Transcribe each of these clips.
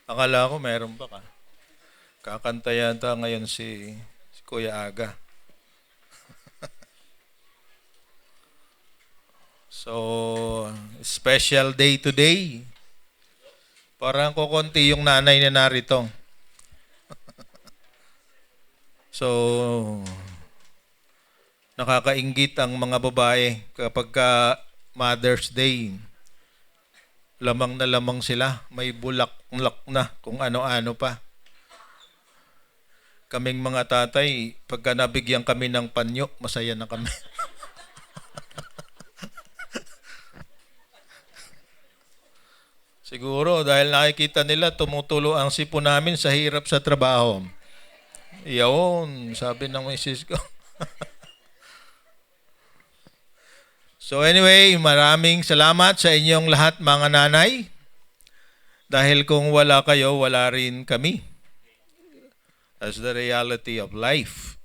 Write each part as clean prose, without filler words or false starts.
Akala ko meron pa ka. Kakanta yata ngayon si Kuya Aga. So, special day today. Parang kukunti yung nanay na narito. So, nakakainggit ang mga babae kapag Mother's Day. Lamang na lamang sila. May bulak-lak na kung ano-ano pa. Kaming mga tatay, pagka nabigyan kami ng panyo, masaya na kami. Siguro dahil nakikita nila tumutulo ang sipon namin sa hirap sa trabaho. Iyon, sabi ng misis ko. So anyway, maraming salamat sa inyong lahat mga nanay. Dahil kung wala kayo, wala rin kami. That's the reality of life.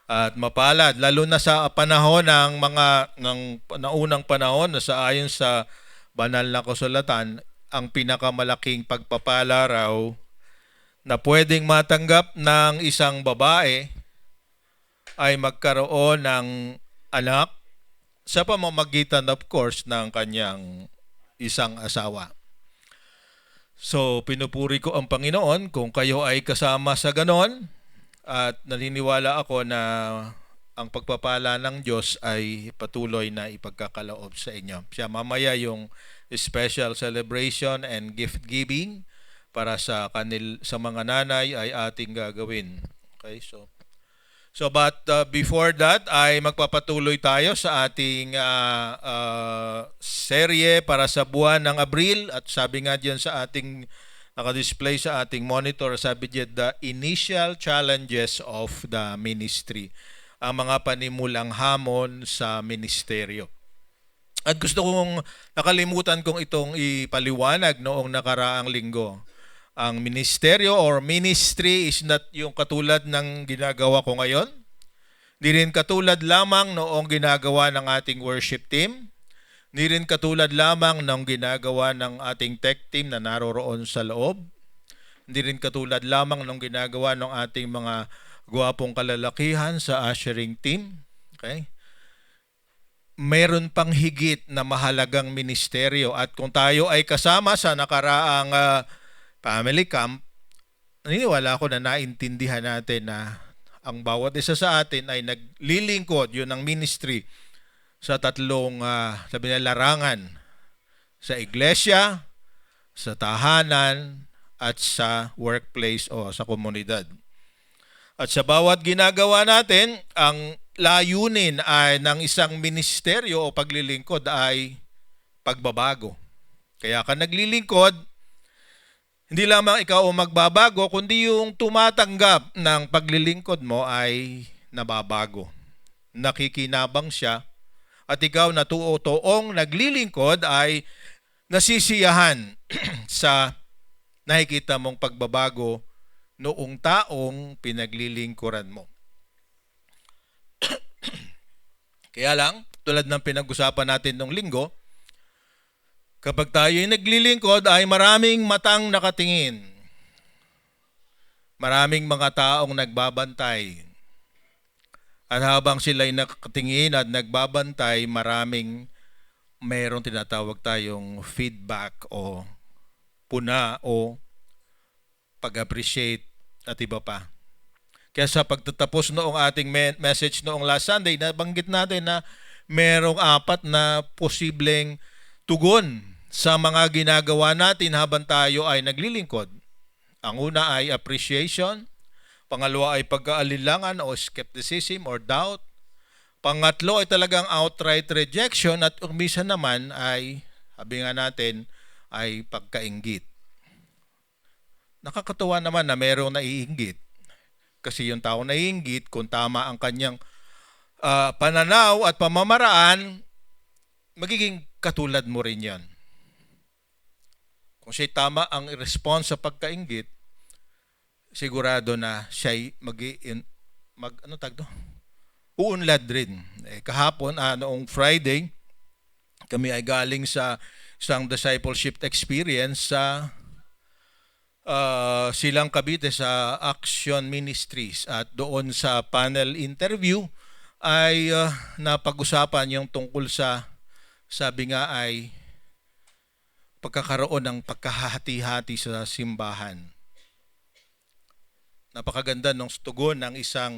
At mapalad, lalo na sa panahon ng naunang panahon na sa ayon sa banal na kasulatan, ang pinakamalaking pagpapala raw na pwedeng matanggap ng isang babae ay magkaroon ng anak sa pamamagitan of course ng kanyang isang asawa. So pinupuri ko ang Panginoon kung kayo ay kasama sa ganon at naniniwala ako na ang pagpapala ng Diyos ay patuloy na ipagkakaloob sa inyo. Siya mamaya yung special celebration and gift giving para sa mga nanay ay ating gagawin. Okay, but before that ay magpapatuloy tayo sa ating serye para sa buwan ng Abril at sabi nga diyan sa ating naka-display sa ating monitor, sabi diyan the initial challenges of the ministry. Ang mga panimulang hamon sa ministeryo. At gusto kong nakalimutan kong itong ipaliwanag noong nakaraang linggo. Ang ministeryo or ministry is not yung katulad ng ginagawa ko ngayon. Di rin katulad lamang noong ginagawa ng ating worship team. Di rin katulad lamang ng ginagawa ng ating tech team na naroroon sa loob. Di rin katulad lamang ng ginagawa ng ating mga gwapong kalalakihan sa ushering team. Okay? Meron pang higit na mahalagang ministeryo at kung tayo ay kasama sa nakaraang family camp, naniniwala ako na naintindihan natin na ang bawat isa sa atin ay naglilingkod, yun ang ministry, sa tatlong sabi na larangan. Sa iglesia, sa tahanan, at sa workplace o sa komunidad. At sa bawat ginagawa natin, ang layunin ay ng isang ministeryo o paglilingkod ay pagbabago. Kaya ka naglilingkod, hindi lamang ikaw ang magbabago, kundi yung tumatanggap ng paglilingkod mo ay nababago. Nakikinabang siya at ikaw na tuotoong naglilingkod ay nasisiyahan sa nakikita mong pagbabago noong taong pinaglilingkuran mo. Kaya lang, tulad ng pinag-usapan natin nung linggo, kapag tayo ay naglilingkod ay maraming matang nakatingin. Maraming mga taong nagbabantay. At habang sila ay nakatingin at nagbabantay, mayroong tinatawag tayong feedback o puna o pag-appreciate at iba pa. Kaya sa pagtatapos noong ating message noong last Sunday, nabanggit natin na merong 4 na posibleng tugon sa mga ginagawa natin habang tayo ay naglilingkod. Ang una ay appreciation, pangalawa ay pag-aalilangan o skepticism or doubt, pangatlo ay talagang outright rejection at umisa naman ay, sabi nga natin, ay pagkainggit. Nakakatuwa naman na merong naiinggit. Kasi yung tao naiinggit, kung tama ang kanyang pananaw at pamamaraan, magiging katulad mo rin yan. Kung siya'y tama ang response sa pagkainggit, sigurado na siya'y uunlad rin. Kahapon, noong Friday, kami ay galing sa isang discipleship experience sa Silang Cavite sa Action Ministries, at doon sa panel interview ay napag-usapan yung tungkol sa, sabi nga ay, pagkakaroon ng pagkahati-hati sa simbahan. Napakaganda ng tugon ng isa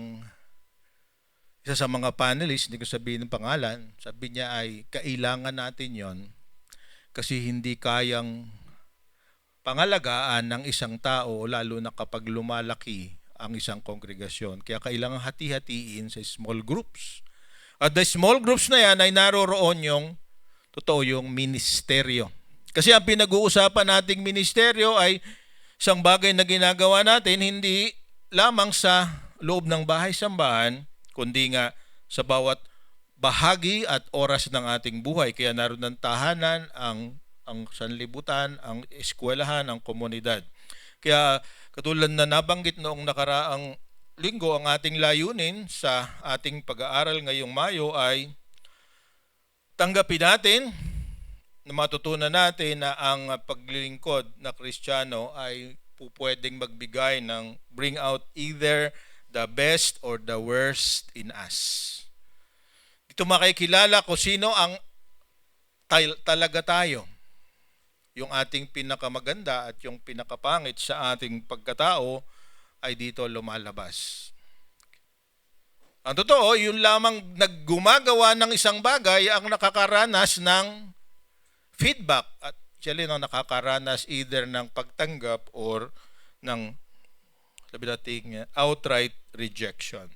sa mga panelists, hindi ko sabihin ng pangalan. Sabi niya ay kailangan natin yon kasi hindi kayang pangalagaan ng isang tao, lalo na kapag lumalaki ang isang kongregasyon. Kaya kailangan hati-hatiin sa small groups. At the small groups na yan ay naroroon yung ministeryo. Kasi ang pinag-uusapan nating ministeryo ay isang bagay na ginagawa natin hindi lamang sa loob ng bahay-sambahan, kundi nga sa bawat bahagi at oras ng ating buhay. Kaya naroon ng tahanan, ang sanlibutan, ang eskwelahan, ang komunidad. Kaya katulad na nabanggit noong nakaraang linggo, ang ating layunin sa ating pag-aaral ngayong Mayo ay tanggapin natin na matutunan natin na ang paglilingkod na Kristiyano ay pwedeng magbigay ng bring out either the best or the worst in us. Dito makikilala kung sino ang talaga tayo. Yung ating pinakamaganda at yung pinakapangit sa ating pagkatao ay dito lumalabas. Ang totoo, yun lamang naggumagawa ng isang bagay ang nakakaranas ng feedback at actually nakakaranas either ng pagtanggap or ng sabi natin outright rejection.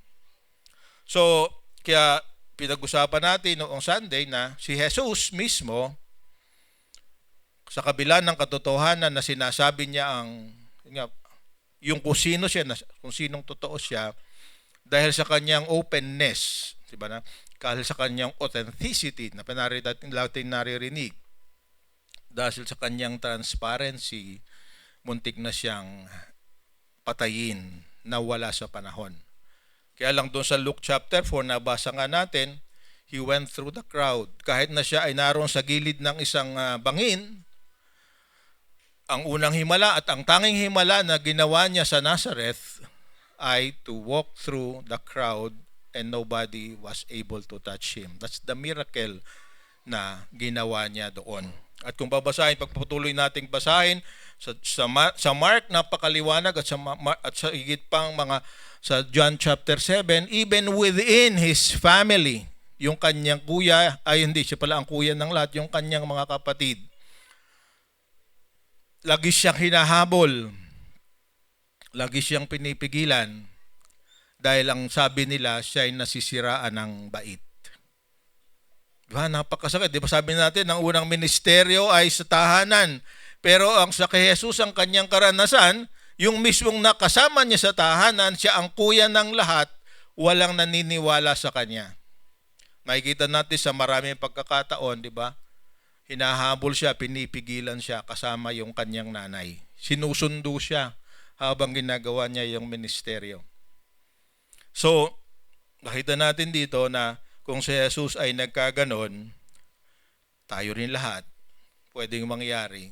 So, kaya pinag-usapan natin noong Sunday na si Jesus mismo, sa kabila ng katotohanan na sinasabi niya yung kung sino siya, kung sinong totoo siya, dahil sa kanyang openness, diba na? Dahil sa kanyang authenticity na natin naririnig, dahil sa kanyang transparency, muntik na siyang patayin na wala sa panahon. Kaya lang doon sa Luke chapter 4, nabasa nga natin, he went through the crowd. Kahit na siya ay naroon sa gilid ng isang bangin, ang unang himala at ang tanging himala na ginawa niya sa Nazareth ay to walk through the crowd and nobody was able to touch him. That's the miracle na ginawa niya doon. At kung babasahin, pagpatuloy nating basahin sa Mark, napakaliwanag, at sa higit pang sa John chapter 7, even within his family, yung kanyang kuya, ay hindi siya pala ang kuya ng lahat, yung kanyang mga kapatid, lagi siyang hinahabol, lagi siyang pinipigilan, dahil ang sabi nila, siya ay nasisiraan ng bait. Diba? Napakasakit. Diba sabi natin, ang unang ministeryo ay sa tahanan. Pero ang sa kay Jesus, ang kanyang karanasan, yung mismong nakasama niya sa tahanan, siya ang kuya ng lahat, walang naniniwala sa kanya. Makikita natin sa maraming pagkakataon, di ba? Hinahabol siya, pinipigilan siya kasama yung kanyang nanay. Sinusundo siya habang ginagawa niya yung ministeryo. So, nakita natin dito na kung si Jesus ay nagkaganon, tayo rin lahat, pwedeng mangyari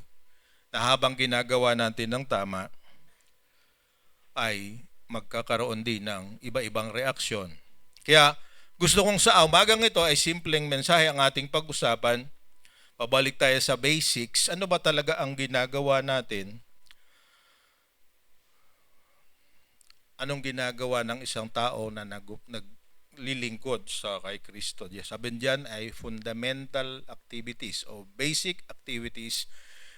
na habang ginagawa natin ng tama, ay magkakaroon din ng iba-ibang reaksyon. Kaya gusto kong sa umagang ito ay simpleng mensahe ang ating pag-usapan. Pabalik tayo sa basics. Ano ba talaga ang ginagawa natin? Anong ginagawa ng isang tao na naglilingkod sa kay Kristo? Sabi diyan ay fundamental activities o basic activities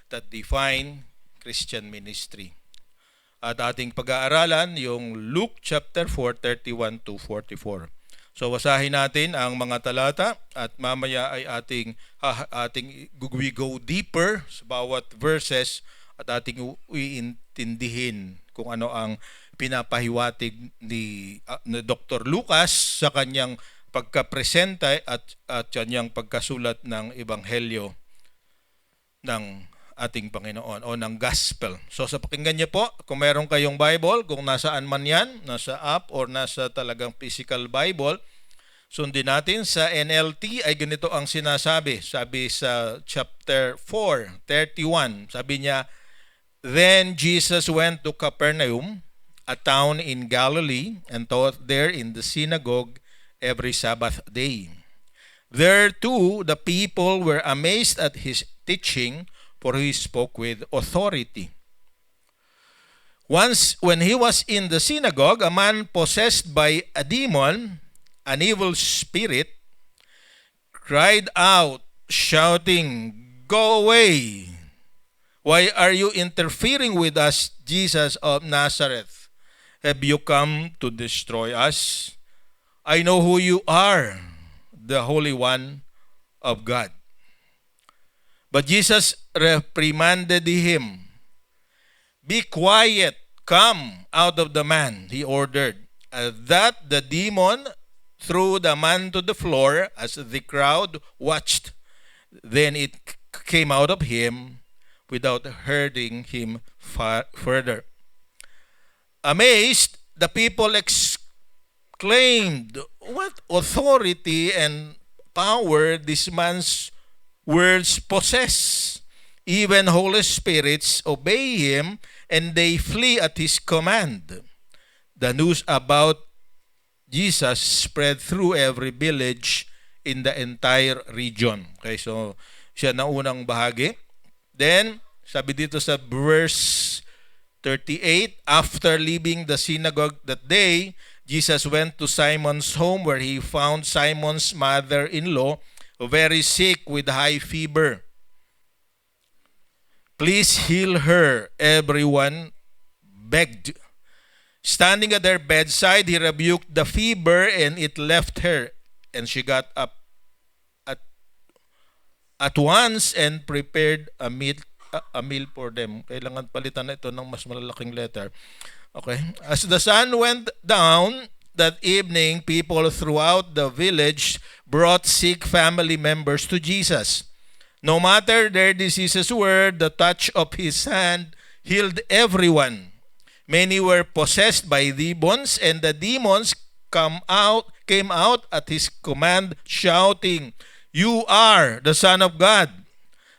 that define Christian ministry. At ating pag-aaralan yung Luke chapter 4, 31 to 44. So basahin natin ang mga talata at mamaya ay ating we go deeper sa bawat verses at ating iintindihin kung ano ang pinapahiwatig ni Dr. Lucas sa kanyang pagkapresenta at kanyang pagkasulat ng ebanghelyo ng ating Panginoon o ng gospel. So sa pakinggan niyo po, kung meron kayong Bible, kung nasaan man yan, nasa app or nasa talagang physical Bible, sundin natin sa NLT ay ganito ang sinasabi. Sabi sa chapter 4, 31, sabi niya, Then Jesus went to Capernaum, a town in Galilee, and taught there in the synagogue every Sabbath day. There too the people were amazed at his teaching, for he spoke with authority. Once, when he was in the synagogue, a man possessed by a demon, an evil spirit, cried out, shouting, "Go away! Why are you interfering with us, Jesus of Nazareth? Have you come to destroy us? I know who you are, the Holy One of God." But Jesus reprimanded him. "Be quiet, come out of the man," he ordered. At that, the demon threw the man to the floor as the crowd watched. Then it came out of him without hurting him further. Amazed, the people exclaimed, "What authority and power this man's words possess! Even holy spirits obey him, and they flee at his command." The news about Jesus spread through every village in the entire region. Okay, so siya na unang bahagi. Then, sabi dito sa verse 38, after leaving the synagogue that day, Jesus went to Simon's home, where he found Simon's mother-in-law very sick with high fever. "Please heal her," everyone begged. Standing at their bedside, he rebuked the fever, and it left her, and she got up at once and prepared a meal for them. Kailangan palitan na ito ng mas malalaking letter. Okay. As the sun went down that evening, people throughout the village brought sick family members to Jesus. No matter their diseases were, the touch of his hand healed everyone. Many were possessed by demons, and the demons came out at his command, shouting, "You are the Son of God."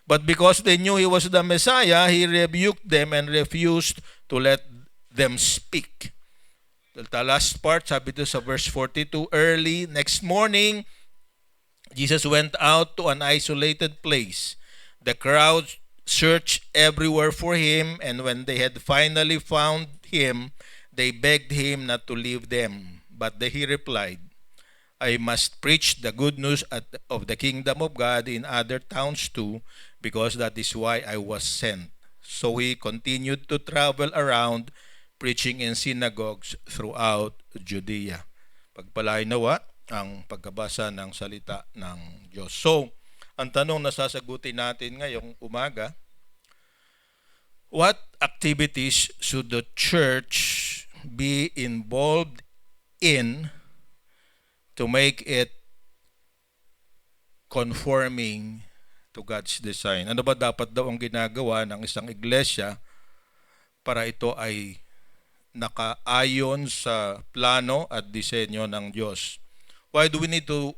But because they knew he was the Messiah, he rebuked them and refused to let them speak. The last part, sabi ito sa verse 42, early next morning, Jesus went out to an isolated place. The crowd searched everywhere for him, and when they had finally found him, they begged him not to leave them. But he replied, "I must preach the good news of the kingdom of God in other towns too, because that is why I was sent." So he continued to travel around, preaching in synagogues throughout Judea. Pagpalain nawa ang pagkabasa ng salita ng Diyos. So, ang tanong na sasagutin natin ngayong umaga, what activities should the church be involved in to make it conforming to God's design? Ano ba dapat daw ang ginagawa ng isang iglesia para ito ay nakaayon sa plano at disenyo ng Diyos? Why do we need to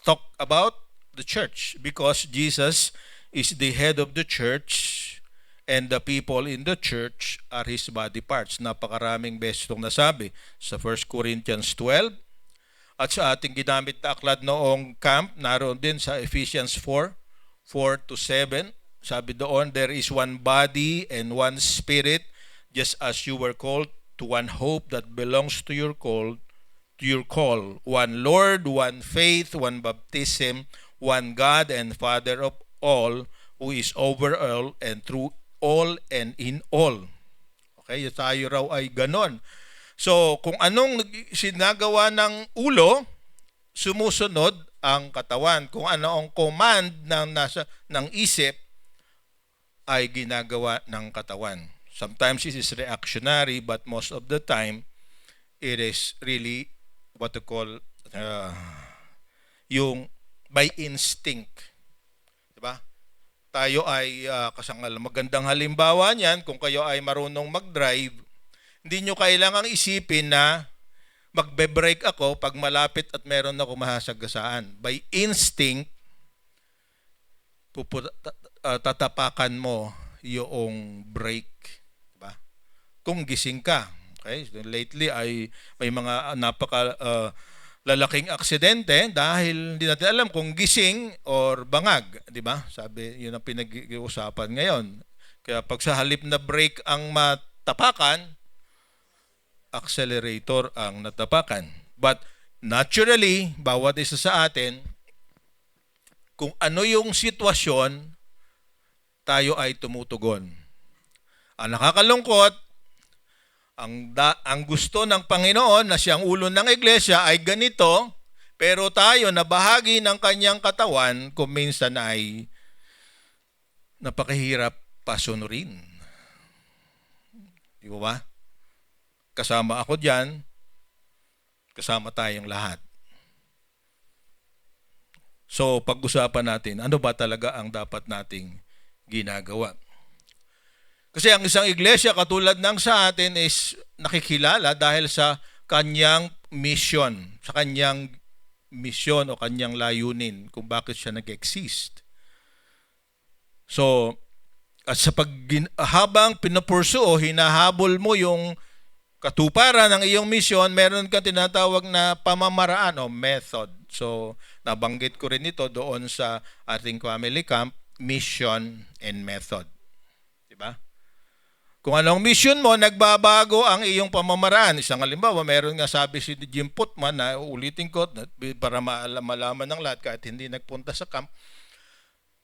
talk about the church? Because Jesus is the head of the church, and the people in the church are his body parts. Napakaraming beses itong nasabi sa 1 Corinthians 12. At sa ating ginamit na aklat noong camp, naroon din sa Ephesians 4:4-7. Sabi doon, there is one body and one spirit, just as you were called to one hope that belongs to your call. One Lord, one faith, one baptism, one God and Father of all, who is over all and through all and in all. Okay, tayo raw ay ganon. So, kung anong sinagawa ng ulo, sumusunod ang katawan. Kung ano ang command ng isip, ay ginagawa ng katawan. Sometimes it is reactionary, but most of the time, it is really what to call yung by instinct. Diba? Tayo ay kasangal. Magandang halimbawa niyan, kung kayo ay marunong mag-drive, hindi nyo kailangang isipin na magbe-brake ako pag malapit at meron ako mahasagasaan. By instinct, tatapakan mo yung break, diba? Kung gising ka. Okay? So, lately ay may mga lalaking aksidente dahil hindi natin alam kung gising or bangag, di ba? Sabi, yun ang pinag-uusapan ngayon. Kaya pag sa halip na brake ang matapakan, accelerator ang natapakan. But naturally, bawat isa sa atin, kung ano yung sitwasyon, tayo ay tumutugon. Ang nakakalungkot, ang gusto ng Panginoon na siyang ulo ng iglesia ay ganito, pero tayo na bahagi ng kanyang katawan, kung minsan ay napakahirap pasunurin. Di ba? Kasama ako dyan, kasama tayong lahat. So, pag-usapan natin, ano ba talaga ang dapat nating ginagawa? Kasi ang isang iglesia katulad ng sa atin is nakikilala dahil sa kanyang mission, sa kanyang mission o kanyang layunin kung bakit siya nag-exist. So, at sa habang pinupursu o hinahabol mo yung katuparan ng iyong mission, meron kang tinatawag na pamamaraan o method. So, nabanggit ko rin ito doon sa ating family camp, mission and method. Diba? Kung anong mission mo, nagbabago ang iyong pamamaraan. Isang halimbawa, meron nga sabi si Jim Putman na ulitin ko para malaman ng lahat kahit hindi nagpunta sa camp.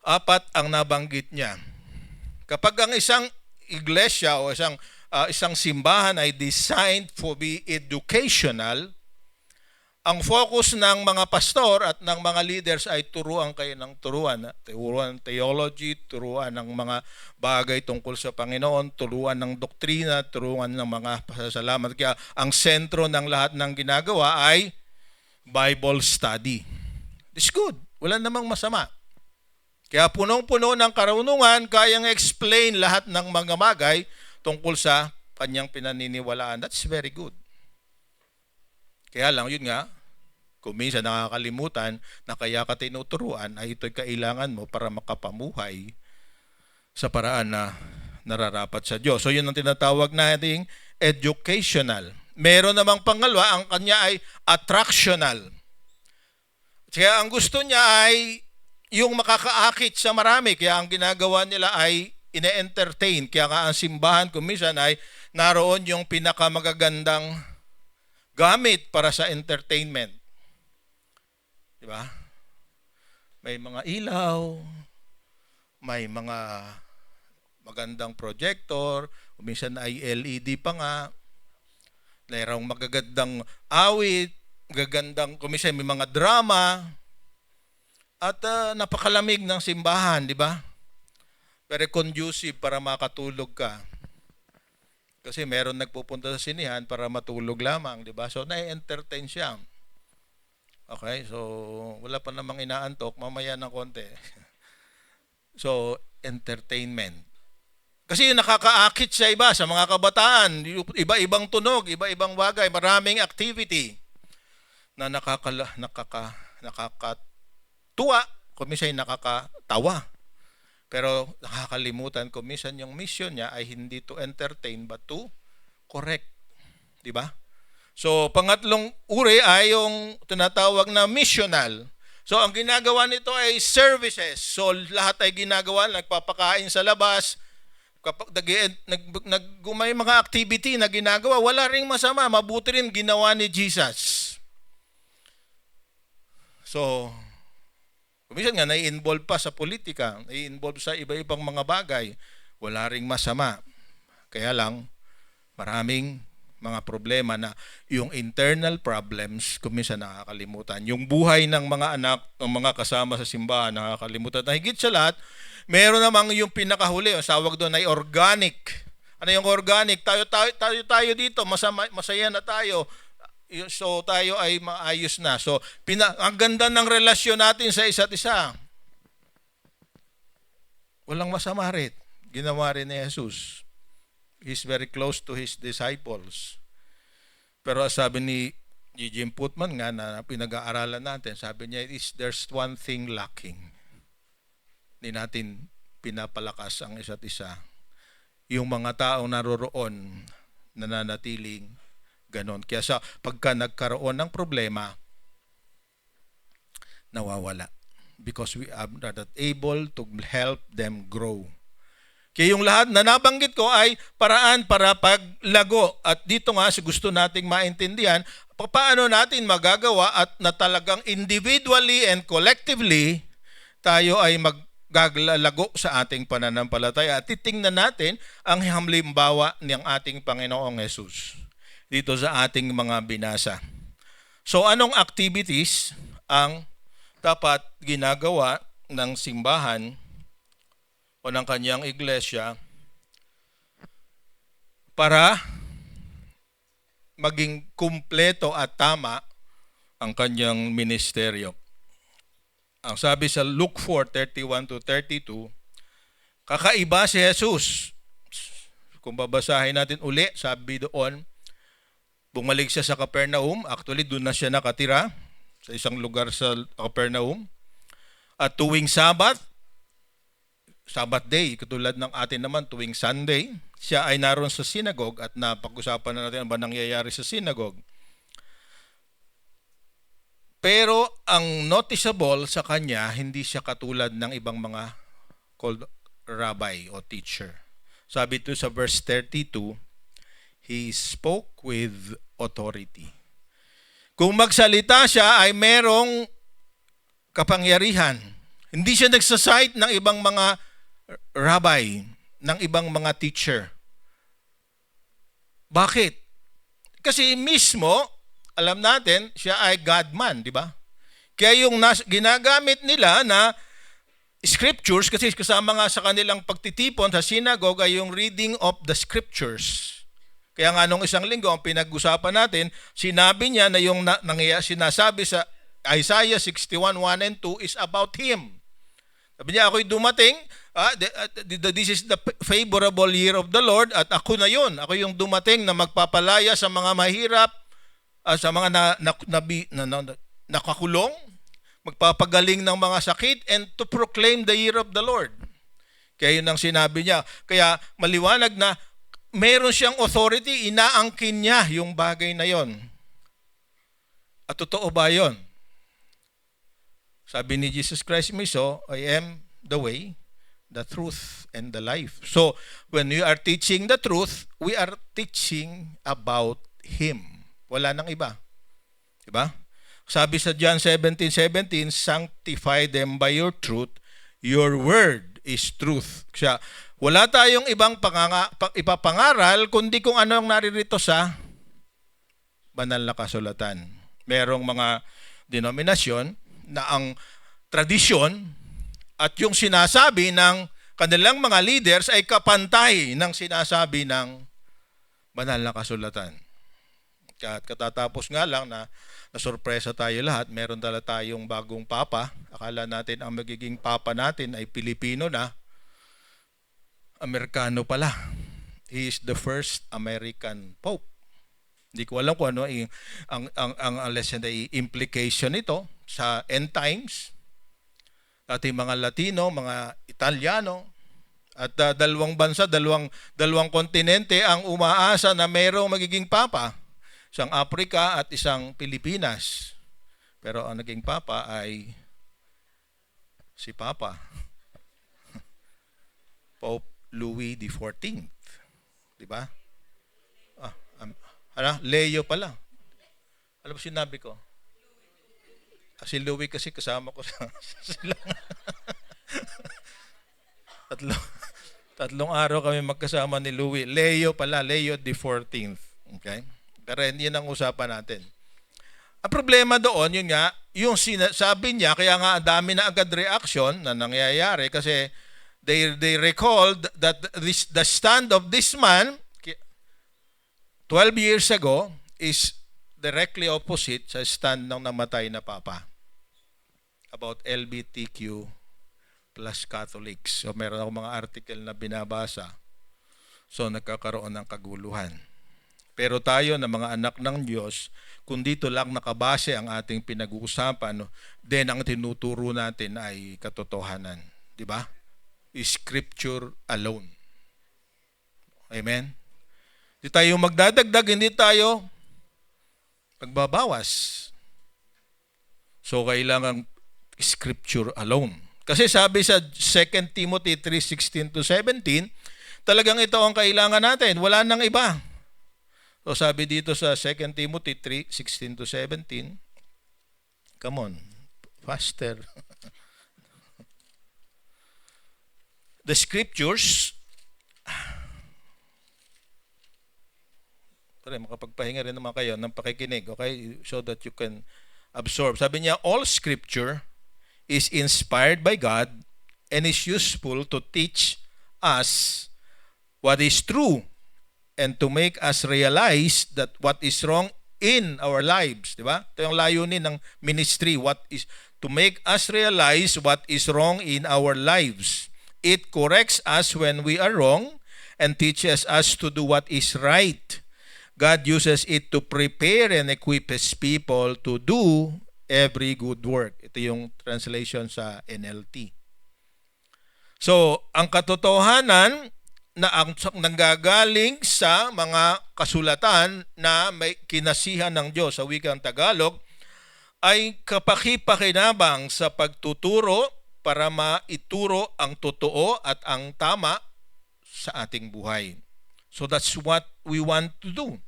4 ang nabanggit niya. Kapag ang isang iglesia o isang simbahan ay designed for be educational, ang focus ng mga pastor at ng mga leaders ay turuan kayo ng turuan theology, turuan ng mga bagay tungkol sa Panginoon, turuan ng doktrina, turuan ng mga pasasalamat. Kaya ang sentro ng lahat ng ginagawa ay Bible study. It's good. Wala namang masama. Kaya punong-puno ng karunungan, kayang explain lahat ng mga bagay tungkol sa kanyang pinaniniwalaan. That's very good. Kaya lang, yun nga, kung minsan nakakalimutan na kaya ka tinuturuan ay ito'y kailangan mo para makapamuhay sa paraan na nararapat sa Diyos. So yun ang tinatawag nating educational. Meron namang pangalawa, ang kanya ay attractional. Kaya ang gusto niya ay yung makakaakit sa marami. Kaya ang ginagawa nila ay ine-entertain. Kaya nga ang simbahan kung minsan ay naroon yung pinakamagagandang gamit para sa entertainment. Diba? May mga ilaw, may mga magandang projector, minsan ay LED pa nga, mayroong magagandang awit, magagandang, minsan may mga drama, at napakalamig ng simbahan, di ba? Very conducive para makatulog ka. Kasi meron nagpupunta sa sinihan para matulog lamang, di ba? So, na-entertain siya. Okay, so wala pa namang inaantok, mamaya ng konti. So, entertainment. Kasi nakakaakit sa iba, sa mga kabataan, iba-ibang tunog, iba-ibang bagay, maraming activity na nakakatuwa, kumisan nakakatawa. Pero nakakalimutan kumisan yung mission niya ay hindi to entertain but to correct. Di ba? So, pangatlong uri ay yung tinatawag na missional. So, ang ginagawa nito ay services. So, lahat ay ginagawa, nagpapakain sa labas, kapag may mga activity na ginagawa, wala ring masama, mabuti rin ginawa ni Jesus. So, kumisan nga, nai-involve pa sa politika, nai-involve sa iba-ibang mga bagay, wala ring masama. Kaya lang, maraming mga problema na yung internal problems, kuminsan nakakalimutan. Yung buhay ng mga anak, ng mga kasama sa simbahan, nakakalimutan. Na higit sa lahat, meron namang yung pinakahuli, ang sawag doon ay organic. Ano yung organic? Tayo dito, masaya na tayo. So tayo ay maayos na. So ang ganda ng relasyon natin sa isa't isa. Walang masama rin. Ginawa rin ni Jesus. He's very close to his disciples. Pero sabi ni Jim Putman nga na pinag-aaralan natin, sabi niya, there's one thing lacking. Hindi natin pinapalakas ang isa't isa. Yung mga taong naroroon, nananatiling ganon. Kaya pagka nagkaroon ng problema, nawawala. Because we are not able to help them grow. Kaya yung lahat na nabanggit ko ay paraan para paglago. At dito nga, gusto nating maintindihan, paano natin magagawa at na talagang individually and collectively, tayo ay maglalago sa ating pananampalataya. At titingnan natin ang halimbawa ng ating Panginoong Hesus dito sa ating mga binasa. So anong activities ang dapat ginagawa ng simbahan o ng kanyang iglesia para maging kumpleto at tama ang kanyang ministeryo? Ang sabi sa Luke 4:31-32, kakaiba si Jesus. Kung babasahin natin uli, sabi doon, bumalik siya sa Capernaum. Actually, doon na siya nakatira sa isang lugar sa Capernaum. At tuwing Sabbath day, katulad ng atin naman tuwing Sunday, siya ay naroon sa synagogue at napag-usapan na natin ano ba nangyayari sa synagogue. Pero ang noticeable sa kanya, hindi siya katulad ng ibang mga called rabbi o teacher. Sabi ito sa verse 32, he spoke with authority. Kung magsalita siya ay merong kapangyarihan. Hindi siya nagsasite ng ibang mga rabbi, ng ibang mga teacher. Bakit? Kasi mismo, alam natin, siya ay God-man, di ba? Kaya yung ginagamit nila na scriptures, kasi kasama nga sa kanilang pagtitipon sa synagogue ay yung reading of the scriptures. Kaya nga nung isang linggo, ang pinag-usapan natin, sinabi niya na yung sinasabi sa Isaiah 61:1 and 2 is about Him. Sabi niya, ako'y dumating, this is the favorable year of the Lord, at ako na yun. Ako yung dumating na magpapalaya sa mga mahirap, sa mga nakakulong, magpapagaling ng mga sakit, and to proclaim the year of the Lord. Kaya yun ang sinabi niya. Kaya maliwanag na meron siyang authority, inaangkin niya yung bagay na yon. At totoo ba yon? Sabi ni Jesus Christ mismo, I am the way, the truth, and the life. So, when we are teaching the truth, we are teaching about Him. Wala nang iba. Diba? Sabi sa John 17:17, sanctify them by your truth. Your word is truth. Kaya, wala tayong ibang ipapangaral kundi kung ano ang naririto sa banal na kasulatan. Merong mga denominasyon na ang tradisyon at yung sinasabi ng kanilang mga leaders ay kapantay ng sinasabi ng banal na kasulatan. At katatapos nga lang na nasurpresa tayo lahat, meron tayong bagong papa. Akala natin ang magiging papa natin ay Pilipino na, Amerikano pala. He is the first American Pope. Hindi ko alam kung ano ang lesson na implication nito sa end times. Ating mga Latino, mga Italiano, at dalawang bansa, dalawang kontinente ang umaasa na mayroong magiging papa. Isang Africa at isang Pilipinas. Pero ang naging papa ay si Papa Pope Louis XIV. Di ba? Leo pala. Ano ba sinabi ko? Si Louis kasi kasama ko sa silang. Tatlong araw kami magkasama ni Louis. Leo pala, Leo XIV. Okay? Pero yun ang usapan natin. Ang problema doon, yun nga, yung sabi niya, kaya nga dami na agad reaction na nangyayari kasi they recalled that the stand of this man 12 years ago is directly opposite sa stand ng namatay na Papa about LGBTQ plus Catholics. So meron ako mga article na binabasa. So nagkakaroon ng kaguluhan. Pero tayo na mga anak ng Diyos, kung dito lang nakabase ang ating pinag-uusapan, then ang tinuturo natin ay katotohanan. Di ba? Scripture alone. Amen? Hindi tayo magdadagdag, hindi tayo magbabawas. So, kailangan Scripture alone. Kasi sabi sa 2 Timothy 3:16-17, talagang ito ang kailangan natin. Wala nang iba. So, sabi dito sa 2 Timothy 3:16-17, come on, faster. The Scriptures, makapagpahinga rin naman kayo ng pakikinig, okay? So that you can absorb. Sabi niya, all Scripture is inspired by God and is useful to teach us what is true and to make us realize that what is wrong in our lives. Diba? Ito yung layunin ng ministry. What is to make us realize what is wrong in our lives. It corrects us when we are wrong and teaches us to do what is right. God uses it to prepare and equip His people to do every good work. Ito yung translation sa NLT. So, ang katotohanan na ang nanggagaling sa mga kasulatan na may kinasihan ng Diyos sa wikang Tagalog ay kapakipakinabang sa pagtuturo para maituro ang totoo at ang tama sa ating buhay. So that's what we want to do.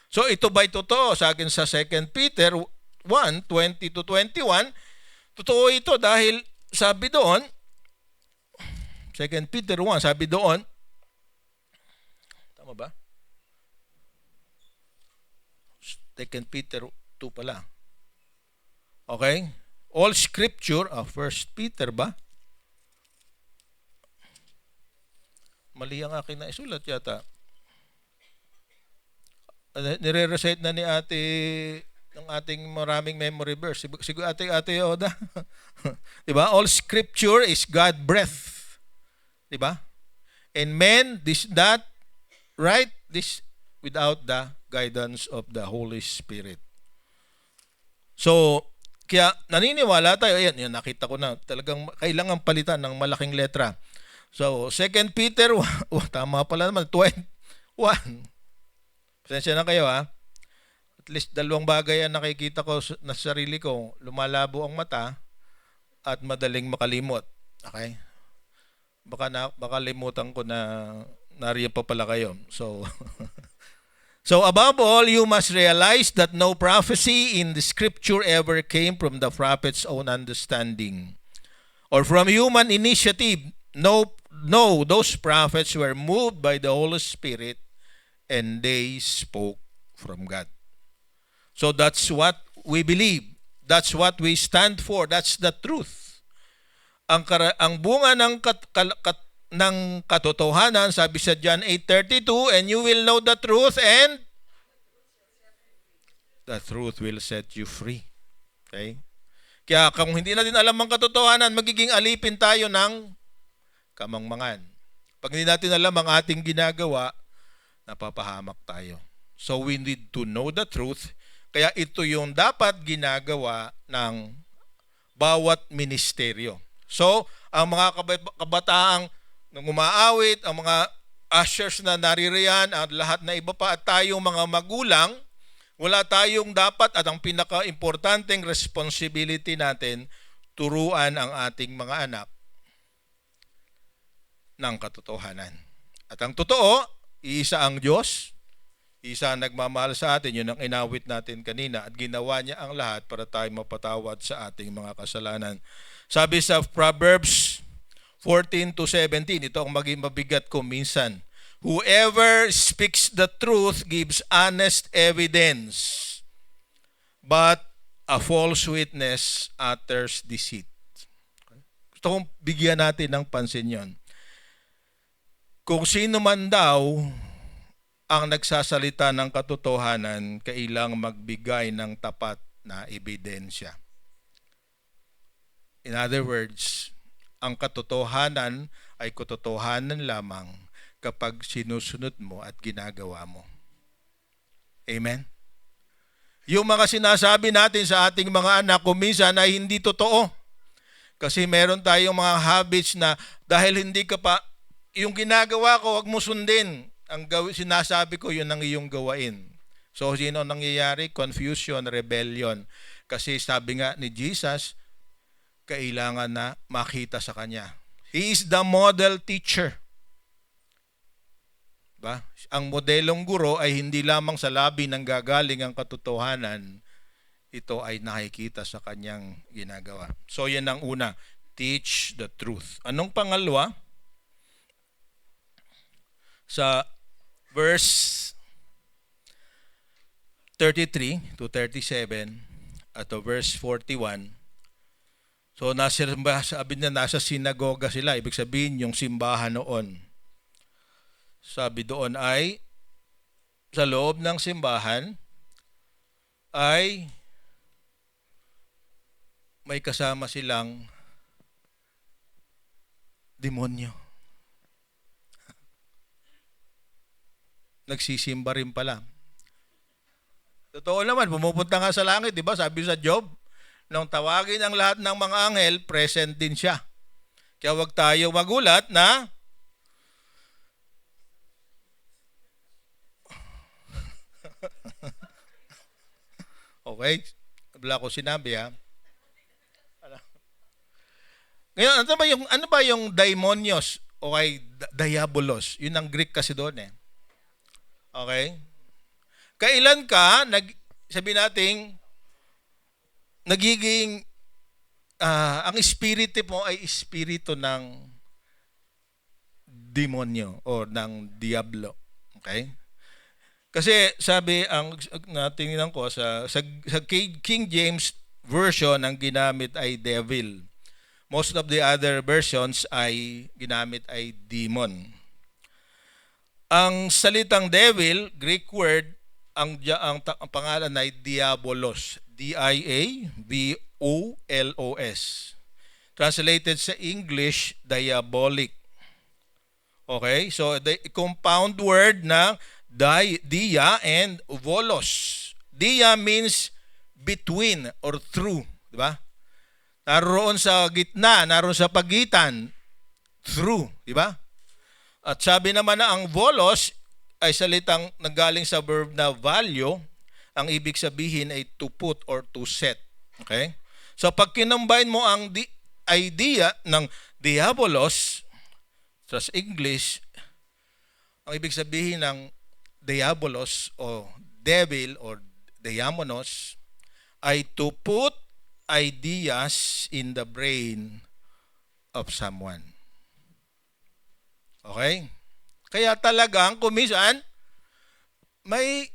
So ito ba'y totoo? Sa akin sa 2 Peter 1:20-21, totoo ito dahil sabi doon, 2 Peter 1, sabi doon, tama ba? 2 Peter 2 pala. Okay? All Scripture, 1 Peter ba? Mali ang akin na isulat yata. Nire-recite na ni ate ng ating maraming memory verse. Siguro ate Oda. Diba? All Scripture is God breath. Diba? And men, that, right? This without the guidance of the Holy Spirit. So, kaya naniniwala tayo, ayan, nakita ko na, talagang kailangan palitan ng malaking letra. So, 2 Peter, tama pala naman, 1. Pasensya na kayo ha. At least dalawang bagay ang nakikita ko na sarili ko. Lumalabo ang mata at madaling makalimot. Okay? Baka limutan ko na nariyan pa pala kayo. So, so above all, you must realize that no prophecy in the Scripture ever came from the prophet's own understanding or from human initiative. No, those prophets were moved by the Holy Spirit and they spoke from God. So that's what we believe. That's what we stand for. That's the truth. Ang bunga ng katotohanan, sabi sa John 8:32, and you will know the truth and the truth will set you free. Okay? Kaya kung hindi natin alam ang katotohanan, magiging alipin tayo ng kamangmangan. Pag hindi natin alam ang ating ginagawa, napapahamak tayo. So we need to know the truth. Kaya ito yung dapat ginagawa ng bawat ministeryo. So, ang mga kabataang umaawit, ang mga ushers na naririyan, at lahat na iba pa, at tayong mga magulang, wala tayong dapat at ang pinaka-importanteng responsibility natin, turuan ang ating mga anak ng katotohanan. At ang totoo, iisa ang Diyos, isa ang nagmamahal sa atin, yun ang inawit natin kanina, at ginawa niya ang lahat para tayo mapatawad sa ating mga kasalanan. Sabi sa Proverbs 14-17, ito ang maging mabigat ko minsan, whoever speaks the truth gives honest evidence, but a false witness utters deceit. Gusto kong bigyan natin ng pansin yon. Kung sino man daw ang nagsasalita ng katotohanan, kailang magbigay ng tapat na ebidensya. In other words, ang katotohanan ay katotohanan lamang kapag sinusunod mo at ginagawa mo. Amen? Yung mga sinasabi natin sa ating mga anak kung minsan ay hindi totoo. Kasi meron tayong mga habits na dahil hindi ka pa, yung ginagawa ko, wag mo sundin. Sinasabi ko, yun ang iyong gawain. So, sino nangyayari? Confusion, rebellion. Kasi sabi nga ni Jesus, kailangan na makita sa Kanya. He is the model teacher. Ba? Ang modelong guro ay hindi lamang sa labi ng gagaling ang katotohanan, ito ay nakikita sa kanyang ginagawa. So yan ang una, teach the truth. Anong pangalawa? Sa verse 33 to 37 at verse 41, so sabi niya nasa sinagoga sila, ibig sabihin yung simbahan noon. Sabi doon ay, sa loob ng simbahan ay may kasama silang demonyo. Nagsisimba rin pala. Totoo naman, pumupunta nga sa langit, di ba? Sabi sa Job, nung tawagin ang lahat ng mga anghel, present din siya. Kaya wag tayo magulat na okay, wala ko sinabi ha. Ngayon, ano ba yung daimonios o kay diabolos? Yun ang Greek kasi doon eh. Okay? Kailan ka, sabi nating, nagiging, ang espiritu mo ay espiritu ng demonyo o ng diablo. Okay? Kasi sabi, natingnan ko, sa King James Version, ang ginamit ay devil. Most of the other versions ay ginamit ay demon. Ang salitang devil, Greek word, ang pangalan ay diabolos. D-I-A-B-O-L-O-S. Translated sa English, diabolic. Okay? So, the compound word ng dia and volos. Dia means between or through. Diba? Naroon sa gitna, naroon sa pagitan, through, di ba? At sabi naman na ang volos ay salitang nanggaling sa verb na value, ang ibig sabihin ay to put or to set. Okay? So pag kinambine mo ang idea ng diabolos sa English, ang ibig sabihin ng diabolos o devil or diamonos ay to put ideas in the brain of someone. Okay? Kaya talagang kumisan may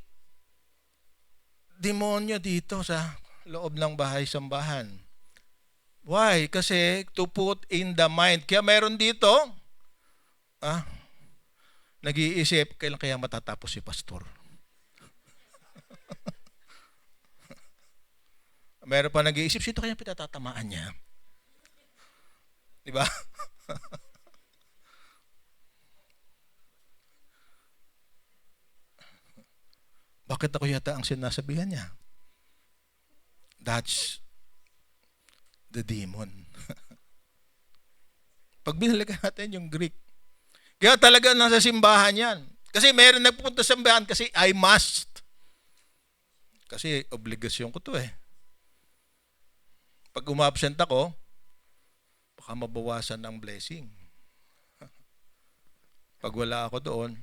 demonyo dito sa loob ng bahay-sambahan. Why? Kasi to put in the mind. Kaya meron dito, nag-iisip, kailan kaya matatapos si pastor? Meron pa nag-iisip, sino kaya pinatatamaan niya? Di ba? Bakit ako yata ang sinasabihan niya? That's the demon. Pag binalikan natin yung Greek, kaya talaga nasa simbahan yan. Kasi meron nagpupunta sa simbahan kasi I must. Kasi obligasyon ko to eh. Pag umabsent ako, baka mabawasan ng blessing. Pag wala ako doon,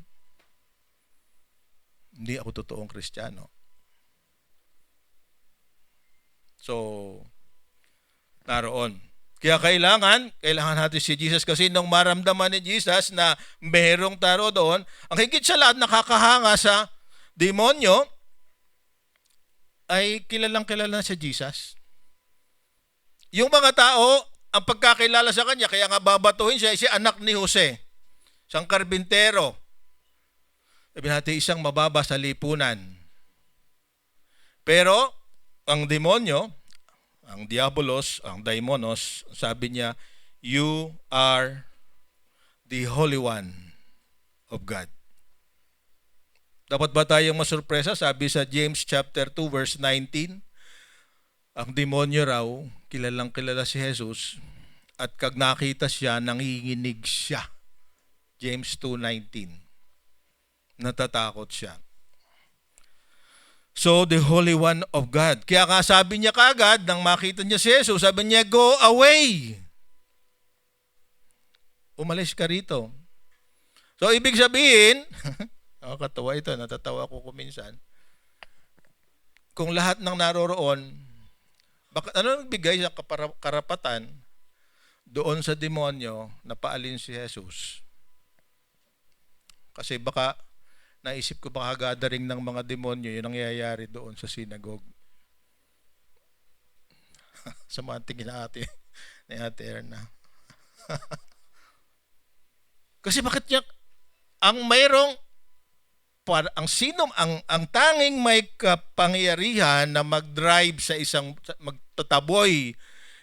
hindi ako totoong Kristiyano. So, naroon. Kaya kailangan natin si Jesus kasi nung maramdaman ni Jesus na merong taro doon, ang higit sa lahat nakakahanga sa demonyo ay kilalang kilala si Jesus. Yung mga tao, ang pagkakilala sa kanya, kaya nga babatuhin siya, si anak ni Jose, isang karbintero. Sabi natin, isang mababa sa lipunan. Pero, ang demonyo, ang diabolos, ang daimonos, sabi niya, you are the Holy One of God. Dapat ba tayong masurpresa? Sabi sa James chapter 2 verse 19, ang demonyo raw, kilalang kilala si Jesus, At kag nakita siya, nanginginig siya. James 2:19. Natatakot siya. So, the Holy One of God. Kaya nga sabi niya kaagad, nang makita niya si Jesus, sabi niya, go away. Umalis ka rito. So, ibig sabihin, katawa ito, natatawa ko kuminsan. Kung lahat ng naroroon, ano nagbigay sa karapatan doon sa demonyo na paalin si Jesus? Kasi baka naisip ko baka gathering ng mga demonyo yun ang nangyayari doon sa synagogue. Sa mga tingin ni Ate Erna. Kasi bakit niya ang mayroong ang tanging may kapangyarihan na mag-drive sa magtataboy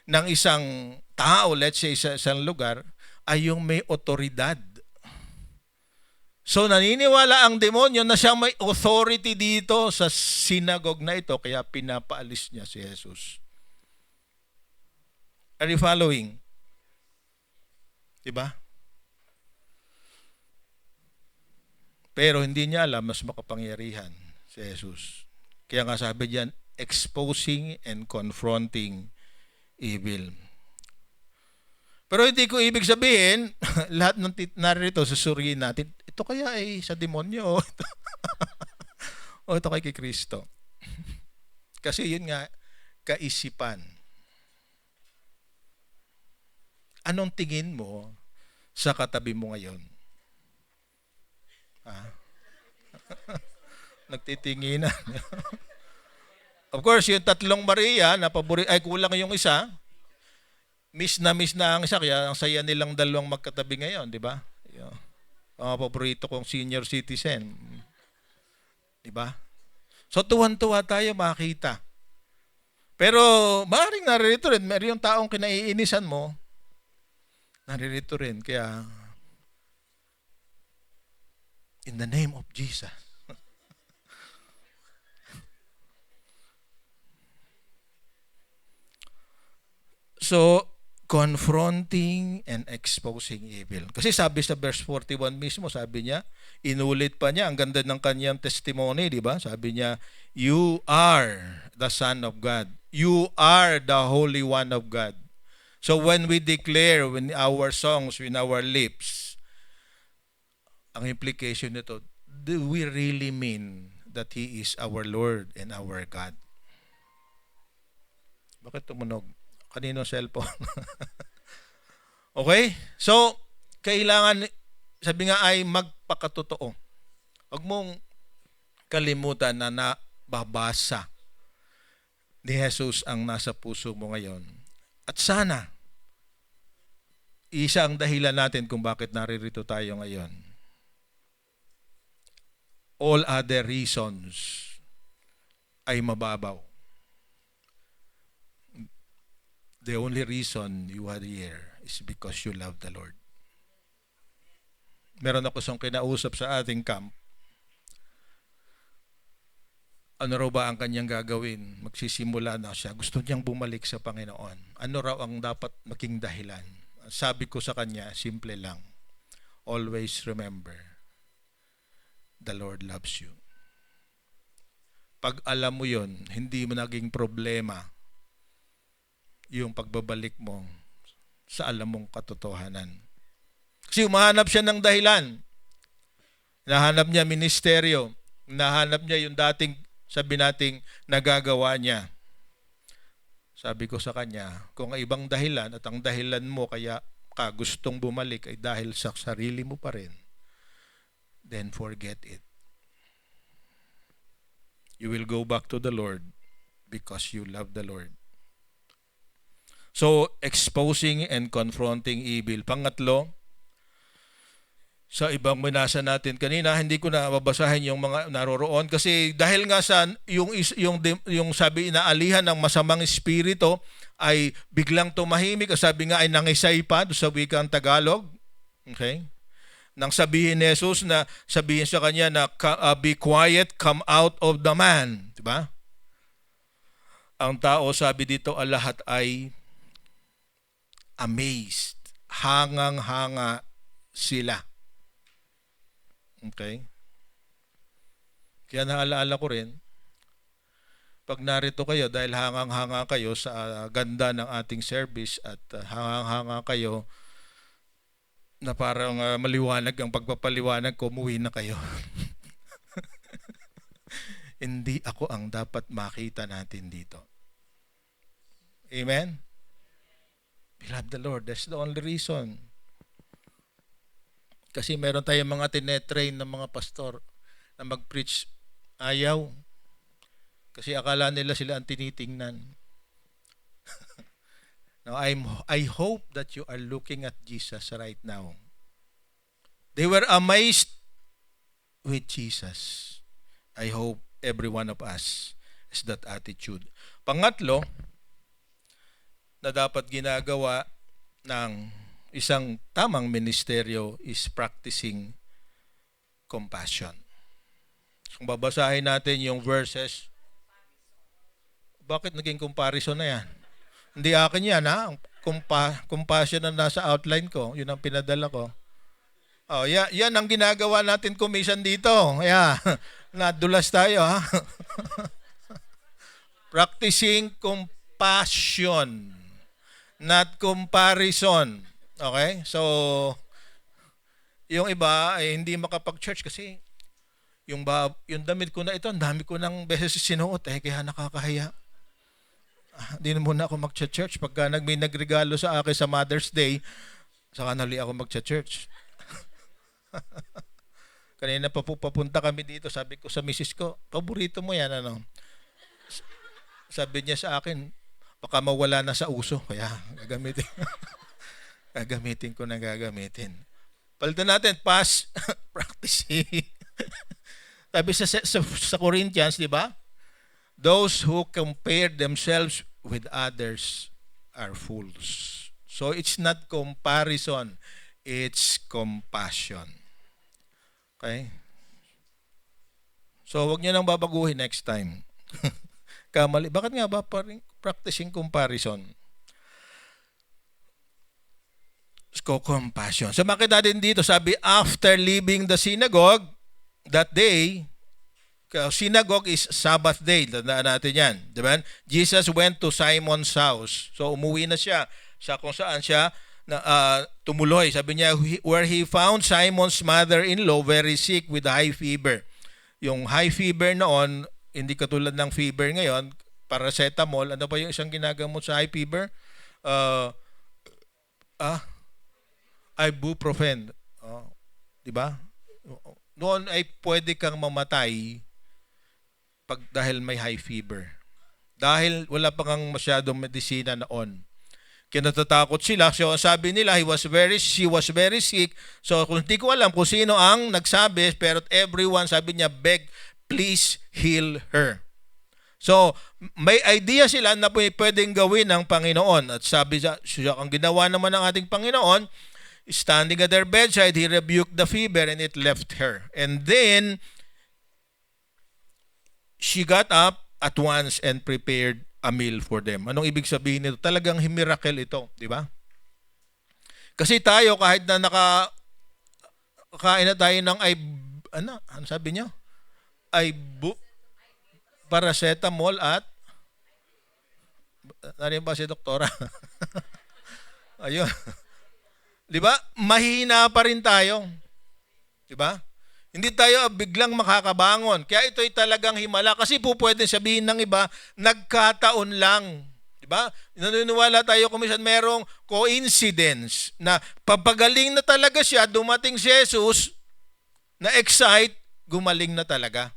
ng isang tao, let's say sa isang lugar, ay yung may otoridad. So naniniwala ang demonyo na siya may authority dito sa synagogue na ito, kaya pinapaalis niya si Jesus. Are you following? Diba? Pero hindi niya alam, mas makapangyarihan si Jesus. Kaya nga sabi diyan, exposing and confronting evil. Pero hindi ko ibig sabihin, lahat ng narito susuriin natin, ito kaya ay sa demonyo o ito kay Kristo. Kasi yun nga, kaisipan. Anong tingin mo sa katabi mo ngayon? Nagtitinginan. Of course, yung tatlong Maria, ay kulang yung isa. Miss na ang isa, kaya ang saya nilang dalawang magkatabi ngayon, di ba? Ang paborito kong senior citizen. Di ba? So, tuwan-tuwa tayo makita. Pero, maaaring naririto rin. Meron yung taong kinaiinisan mo, naririto rin. Kaya, in the name of Jesus. So, confronting and exposing evil. Kasi sabi sa verse 41 mismo, sabi niya, inulit pa niya, ang ganda ng kanyang testimony, di ba? Sabi niya, you are the Son of God. You are the Holy One of God. So when we declare, when our songs, when our lips, ang implication nito, do we really mean that He is our Lord and our God? Bakit tumunog? Kanino cellphone? Okay? So, kailangan, sabi nga ay magpakatotoo. Huwag mong kalimutan na nababasa ni Jesus ang nasa puso mo ngayon. At sana, isa ang dahilan natin kung bakit naririto tayo ngayon. All other reasons ay mababaw. The only reason you are here is because you love the Lord. Meron ako isang kinausap sa ating camp. Ano raw ba ang kanyang gagawin? Magsisimula na siya. Gusto niyang bumalik sa Panginoon. Ano raw ang dapat maging dahilan? Sabi ko sa kanya, simple lang. Always remember, the Lord loves you. Pag alam mo yon, hindi mo naging problema yung pagbabalik mo sa alam mong katotohanan. Kasi umahanap siya ng dahilan. Nahanap niya ministeryo. Nahanap niya yung dating, sabi nating, nagagawa niya. Sabi ko sa kanya, kung ibang dahilan at ang dahilan mo kaya ka gustong bumalik ay dahil sa sarili mo pa rin, then forget it. You will go back to the Lord because you love the Lord. So, exposing and confronting evil. Pangatlo, sa ibang binasa natin kanina, hindi ko na babasahin yung mga naroroon kasi dahil nga sa yung sabi inaalihan ng masamang espiritu ay biglang tumahimik, sabi nga ay nangisay pa sa wikang Tagalog. Okay? Nang sabihin ni Jesus na sabihin sa kanya na be quiet, come out of the man, di ba? Ang tao sabi dito, lahat ay amazed. Hangang-hanga sila. Okay? Kaya naalaala ko rin, pag narito kayo, dahil hangang-hanga kayo sa ganda ng ating service at hangang-hanga kayo na parang maliwanag ang pagpapaliwanag ko, umuwi na kayo. Hindi ako ang dapat makita natin dito. Amen? We love the Lord. That's the only reason. Kasi meron tayong mga tinetrain ng mga pastor na mag-preach. Ayaw. Kasi akala nila sila ang tinitingnan. Now, I hope that you are looking at Jesus right now. They were amazed with Jesus. I hope every one of us has that attitude. Pangatlo, na dapat ginagawa ng isang tamang ministeryo is practicing compassion. Kung babasahin natin yung verses, bakit naging comparison na yan? Hindi akin yan, ha? Compassion na nasa outline ko. Yun ang pinadala ko. Oh, yan ang ginagawa natin commission dito. Yeah. Nadulas tayo, ha? Practicing compassion, not comparison. Okay? So, yung iba ay hindi makapag-church kasi yung damit ko na ito, ang dami ko ng beses sinuot, kaya nakakahiya. Hindi na muna ako mag-church. Pagka may nagregalo sa akin sa Mother's Day, saka nali ako mag-church. Kanina papunta kami dito, sabi ko sa misis ko, paborito mo yan, ano? Sabi niya sa akin, baka mawala na sa uso, kaya gagamitin. Gagamitin ko na gagamitin. Palitan natin, past practicing. Sabi sa Corinthians, di ba? Those who compare themselves with others are fools. So it's not comparison, it's compassion. Okay? So wag niyo nang babaguhin next time. Kamali. Bakit nga ba practicing comparison? Compassion. So makita din dito, sabi, after leaving the synagogue that day, synagogue is Sabbath day. Tandaan natin yan. Diba? Jesus went to Simon's house. So umuwi na siya sa kung saan siya tumuloy. Sabi niya, where he found Simon's mother-in-law very sick with high fever. Yung high fever noon, hindi katulad ng fever ngayon, paracetamol. Ano pa yung isang ginagamot sa high fever? Ibuprofen. Diba? Noon ay pwede kang mamatay dahil may high fever. Dahil wala pa kang masyadong medisina noon. Kinatatakot sila. So sabi nila, she was very sick. So kung hindi ko alam kung sino ang nagsabi, pero everyone sabi niya, beg, please heal her. So may idea sila na pwedeng gawin ng Panginoon. At sabi siya, ang ginawa naman ng ating Panginoon, standing at their bedside, he rebuked the fever and it left her. And then, she got up at once and prepared a meal for them. Anong ibig sabihin nito? Talagang miracle ito, di ba? Kasi tayo, kahit na nakakain na tayo ng ano sabi niyo? Paracetamol at nariyan ba si doktora? Ayun. Di ba? Mahina pa rin tayo. Di ba? Hindi tayo biglang makakabangon. Kaya ito'y talagang himala. Kasi po pwede sabihin ng iba, nagkataon lang. Di ba? Naniniwala tayo kung minsan merong coincidence na papagaling na talaga siya, dumating si Jesus, na-excite, gumaling na talaga.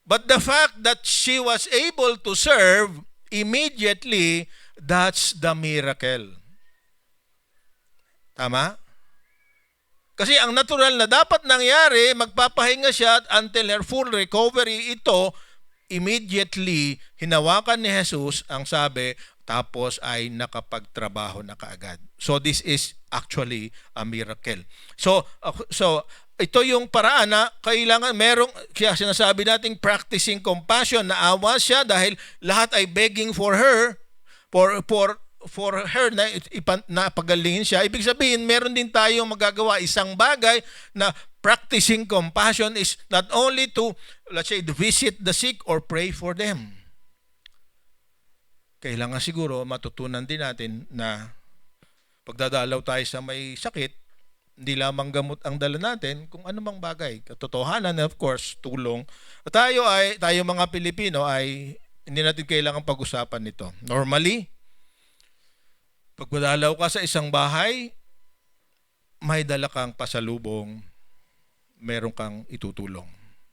But the fact that she was able to serve immediately, that's the miracle. Tama? Kasi ang natural na dapat nangyari, magpapahinga siya until her full recovery. Ito, immediately, hinawakan ni Jesus ang sabi, tapos ay nakapagtrabaho na kaagad. So this is actually a miracle. So ito yung paraan na kailangan kaya sinasabi nating practicing compassion, na awa siya dahil lahat ay begging for her, for her na pagalingin siya, ibig sabihin meron din tayong magagawa. Isang bagay na practicing compassion is not only to, let's say, visit the sick or pray for them. Kailangan siguro matutunan din natin na pagdadalaw tayo sa may sakit, hindi lamang gamot ang dala natin, kung ano mang bagay. Katotohanan, of course, tulong. At tayo mga Pilipino ay hindi natin kailangan pag-usapan nito. Normally, pag madalaw ka sa isang bahay, may dala kang pasalubong, meron kang itutulong.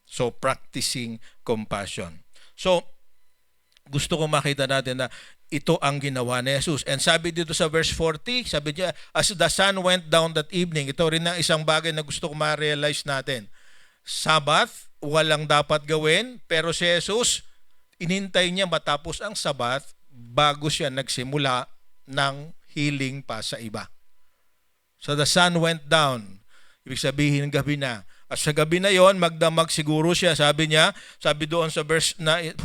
So, practicing compassion. So, gusto ko makita natin na ito ang ginawa ni Jesus. And sabi dito sa verse 40, sabi niya, as the sun went down that evening, ito rin ang isang bagay na gusto ko ma-realize natin. Sabbath, walang dapat gawin, pero si Jesus, inintay niya matapos ang Sabbath bago siya nagsimula ng healing pa sa iba. So the sun went down. Ibig sabihin gabi na. At sa gabi na yon, magdamag siguro siya. Sabi doon sa verse 40,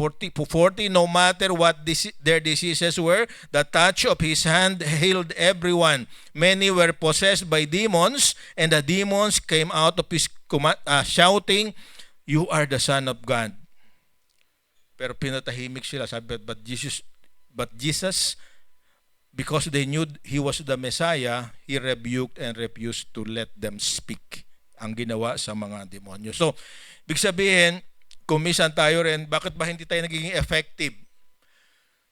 no matter what their diseases were, the touch of his hand healed everyone. Many were possessed by demons, and the demons came out of his shouting, "You are the Son of God." Pero pinatahimik sila. Sabi, but Jesus, because they knew he was the Messiah, he rebuked and refused to let them speak. Ang ginawa sa mga demonyo. So, ibig sabihin, kumisan tayo rin, bakit ba hindi tayo nagiging effective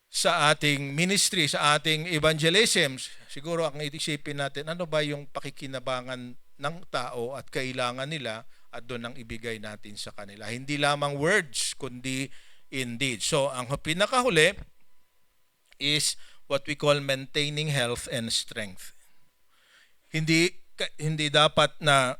sa ating ministry, sa ating evangelism? Siguro ang iisipin natin, ano ba yung pakikinabangan ng tao at kailangan nila at doon ang ibigay natin sa kanila. Hindi lamang words, kundi indeed. So, ang pinakahuli is what we call maintaining health and strength. Hindi dapat na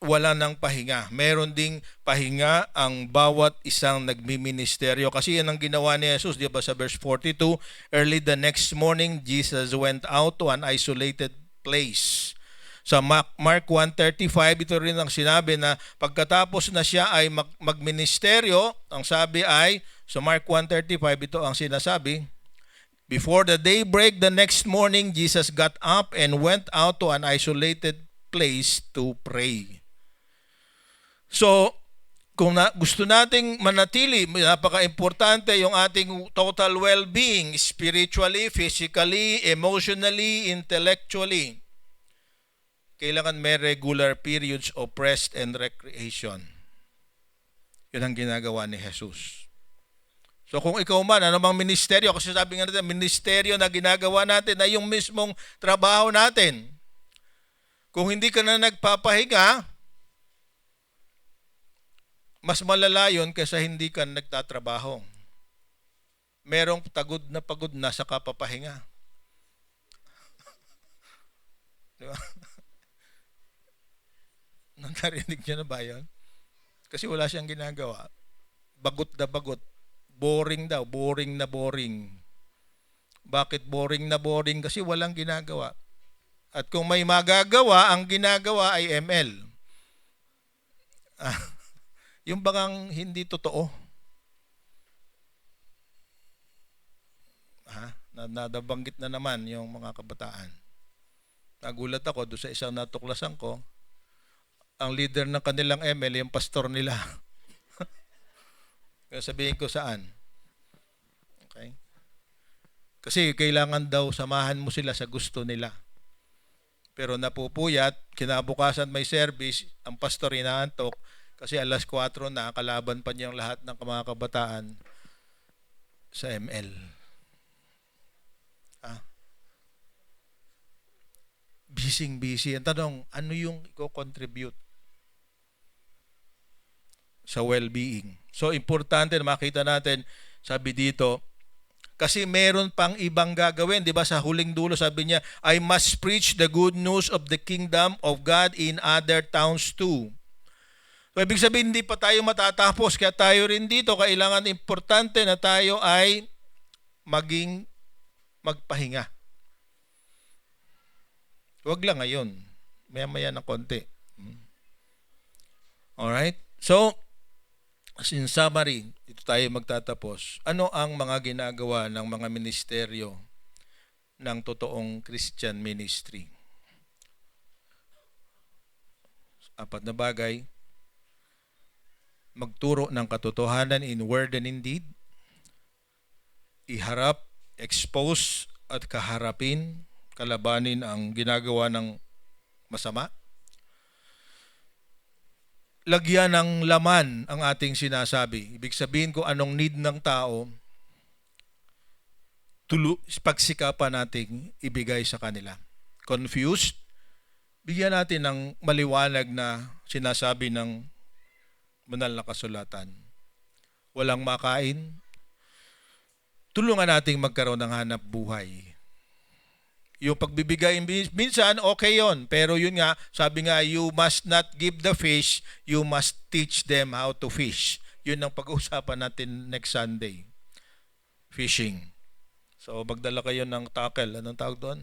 wala ng pahinga. Meron ding pahinga ang bawat isang nagmiministeryo. Kasi yan ang ginawa ni Jesus, di ba sa verse 42, early the next morning, Jesus went out to an isolated place. Sa Mark 1:35, ito rin ang sinabi na pagkatapos na siya ay magministeryo, ang sabi ay, sa Mark 1:35, ito ang sinasabi, before the daybreak the next morning, Jesus got up and went out to an isolated place to pray. So, kung gusto nating manatili, napaka-importante yung ating total well-being, spiritually, physically, emotionally, intellectually. Kailangan may regular periods of rest and recreation. Yun ang ginagawa ni Jesus. So kung ikaw man, ano bang ministeryo? Kasi sabi nga natin, ministeryo na ginagawa natin ay yung mismong trabaho natin. Kung hindi ka na nagpapahinga, mas malala yun kaysa hindi ka nagtatrabaho. Merong pagod na sa kapapahinga. Di ba? Narinig niyo na ba yun? Kasi wala siyang ginagawa. Bagot na bagot. Boring daw. Boring na boring. Bakit boring na boring? Kasi walang ginagawa. At kung may magagawa, ang ginagawa ay ML. Yung bagang hindi totoo. Nadabanggit na naman yung mga kabataan. Nagulat ako doon sa isang natuklasan ko, ang leader ng kanilang ML, yung pastor nila. Kaya sabihin ko saan. Okay? Kasi kailangan daw samahan mo sila sa gusto nila. Pero napupuyat, kinabukasan may service, ang pastor inaantok, kasi alas 4 na, kalaban pa niyang lahat ng mga kabataan sa ML. Busy. Ang tanong, ano yung i-contribute sa well-being? So, importante na makita natin, sabi dito, kasi meron pang ibang gagawin. Di ba sa huling dulo sabi niya, I must preach the good news of the kingdom of God in other towns too. So, ibig sabihin, hindi pa tayo matatapos. Kaya tayo rin dito, kailangan importante na tayo ay magpahinga. Huwag lang ngayon. Maya-maya ng konti. Alright? So, in summary, ito tayo magtatapos. Ano ang mga ginagawa ng mga ministeryo ng totoong Christian ministry. Apat na bagay: magturo ng katotohanan in word and in deed, iharap, expose at kaharapin, kalabanin ang ginagawa ng masama, lagyan ng laman ang ating sinasabi. Ibig sabihin kung anong need ng tao, pagsikapan nating ibigay sa kanila. Confused, bigyan natin ng maliwanag na sinasabi ng banal na kasulatan. Walang makain, tulungan nating magkaroon ng hanap buhay. Yung pagbibigay, minsan okay yon, pero yun nga, sabi nga, you must not give the fish, you must teach them how to fish. Yun ang pag-uusapan natin next Sunday. Fishing. So, magdala kayo ng tackle. Anong tawag doon?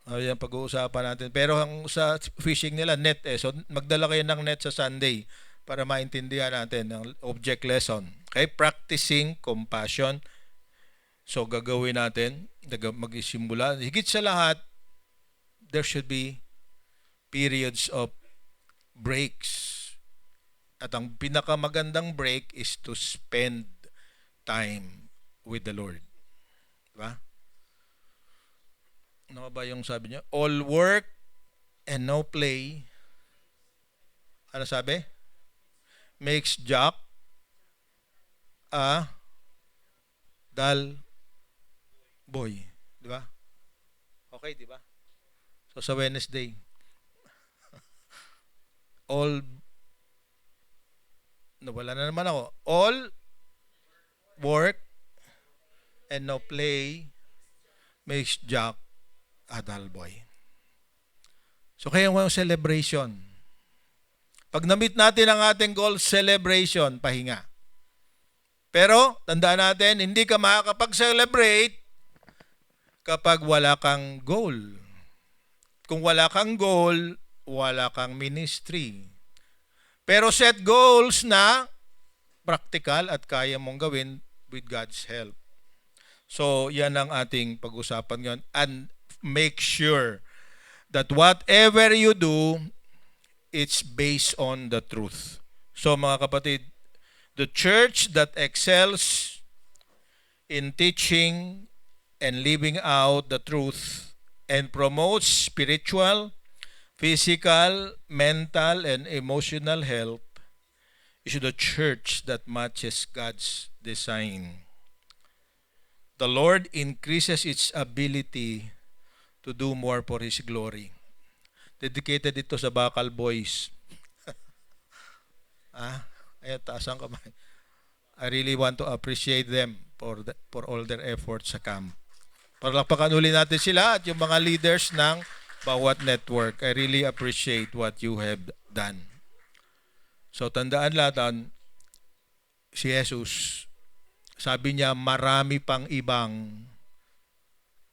Yan pag-uusapan natin. Pero ang sa fishing nila, net eh. So, magdala kayo ng net sa Sunday para maintindihan natin ang object lesson. Okay? Practicing compassion. So, gagawin natin, mag-isimula. Higit sa lahat, there should be periods of breaks. At ang pinakamagandang break is to spend time with the Lord. Diba? Ano ba yung sabi niya? All work and no play. Ano sabi? Makes Jack a dull boy. Di ba? Okay, di ba? So sa Wednesday, nawala na naman ako. All work and no play makes Jack a dull boy. So kaya yung celebration. Pag na-meet natin ang ating goal, celebration, pahinga. Pero, tandaan natin, hindi ka makakapag-celebrate kapag wala kang goal. Kung wala kang goal, wala kang ministry. Pero set goals na practical at kaya mong gawin with God's help. So, yan ang ating pag-usapan ngayon. And make sure that whatever you do, it's based on the truth. So, mga kapatid, the church that excels in teaching and living out the truth and promotes spiritual, physical, mental, and emotional health is the church that matches God's design. The Lord increases its ability to do more for His glory. Dedicated ito sa Bakal Boys. Ayan, taas ang kamay. I really want to appreciate them for all their efforts sa camp. Palakpakan uli natin sila at yung mga leaders ng bawat network. I really appreciate what you have done. So, tandaan natin, si Jesus, sabi niya, marami pang ibang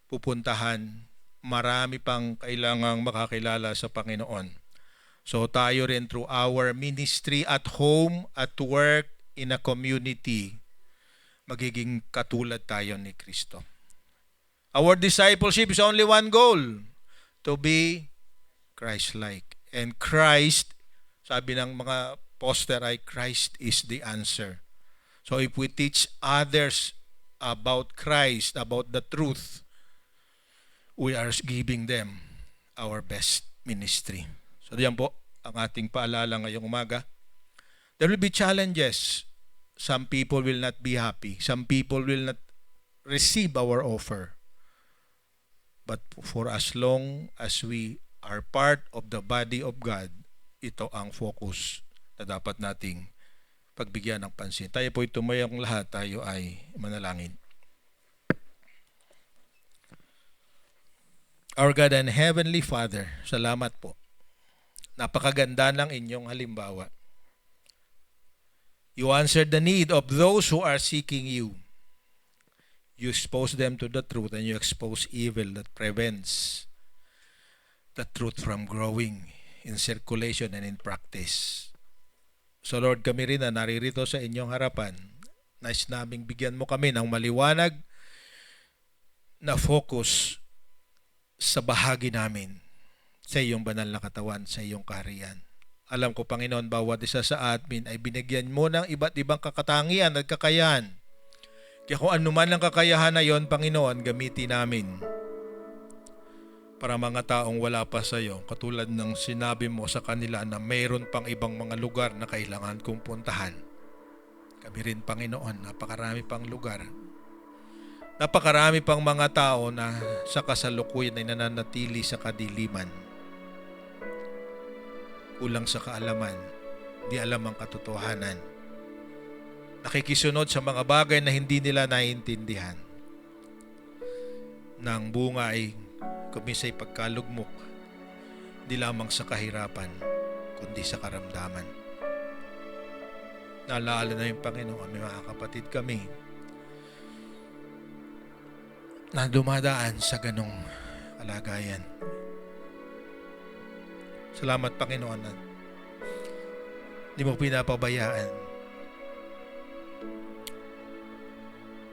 pupuntahan, marami pang kailangang makakilala sa Panginoon. So tayo rin through our ministry at home, at work, in a community, magiging katulad tayo ni Kristo. Our discipleship is only one goal, to be Christ-like. And Christ, sabi ng mga poster ay, Christ is the answer. So if we teach others about Christ, about the truth, we are giving them our best ministry. So diyan po ang ating paalala ngayong umaga. There will be challenges. Some people will not be happy. Some people will not receive our offer. But for as long as we are part of the body of God, ito ang focus na dapat nating pagbigyan ng pansin. Tayo po'y tumayong lahat, tayo ay manalangin. Our God and Heavenly Father, salamat po. Napakaganda ng inyong halimbawa. You answered the need of those who are seeking you. You expose them to the truth and you expose evil that prevents the truth from growing in circulation and in practice. So Lord, kami rin na naririto sa inyong harapan Nais naming bigyan mo kami ng maliwanag na focus sa bahagi namin sa iyong banal na katawan, sa iyong kaharian. Alam ko, Panginoon, bawat isa sa amin ay binigyan mo ng iba't ibang kakatangian at kakayahan. Kaya kung ano man ang kakayahan na yon, Panginoon, gamitin namin para mga taong wala pa sa iyo, katulad ng sinabi mo sa kanila na mayroon pang ibang mga lugar na kailangan kong puntahan. Kami rin, Panginoon, napakarami pang lugar. Napakarami pang mga tao na sa kasalukuyan ay nananatili sa kadiliman. Kulang sa kaalaman, di alam ang katotohanan. Nakikisunod sa mga bagay na hindi nila naiintindihan. Nang bunga ay kumisay pagkalugmok, di lamang sa kahirapan, kundi sa karamdaman. Naalala na yung Panginoon, may mga kapatid kami na dumadaan sa ganong kalagayan. Salamat, Panginoon, na di mo pinapabayaan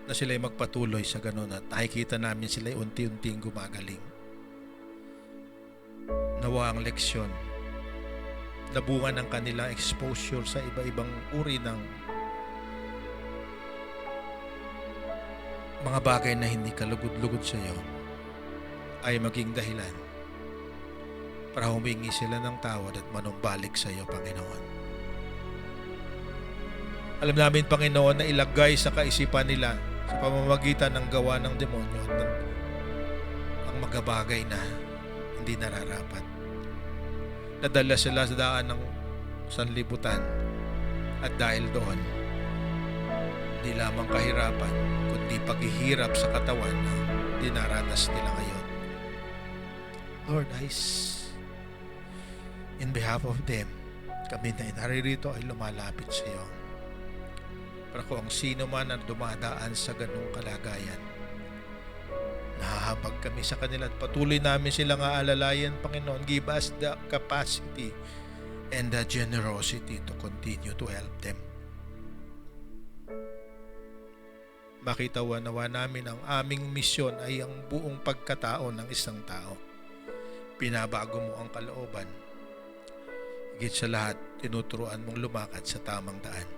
na sila'y magpatuloy sa ganon at nakikita namin sila'y unti-unting gumagaling. Nawa ang leksyon, nabunga ng kanilang exposure sa iba-ibang uri ng mga bagay na hindi kalugod-lugod sa iyo ay maging dahilan para humingi sila ng tawad at manumbalik sa iyo, Panginoon. Alam namin, Panginoon, na ilagay sa kaisipan nila sa pamamagitan ng gawa ng demonyo at ang mga bagay na hindi nararapat. Nadala sila sa daan ng sanlibutan at dahil doon, hindi lamang kahirapan, kundi paghihirap sa katawan na dinaranas nila ngayon. Lord, in behalf of them, kami na naririto ay lumalapit sa iyo. Para kung ang sino man ang dumadaan sa ganung kalagayan, nahahabag kami sa kanila at patuloy namin silang aalalayan, Panginoon. Give us the capacity and the generosity to continue to help them. Makitawa-nawa namin ang aming misyon ay ang buong pagkatao ng isang tao. Pinabago mo ang kalooban. Higit sa lahat, tinuturuan mong lumakad sa tamang daan.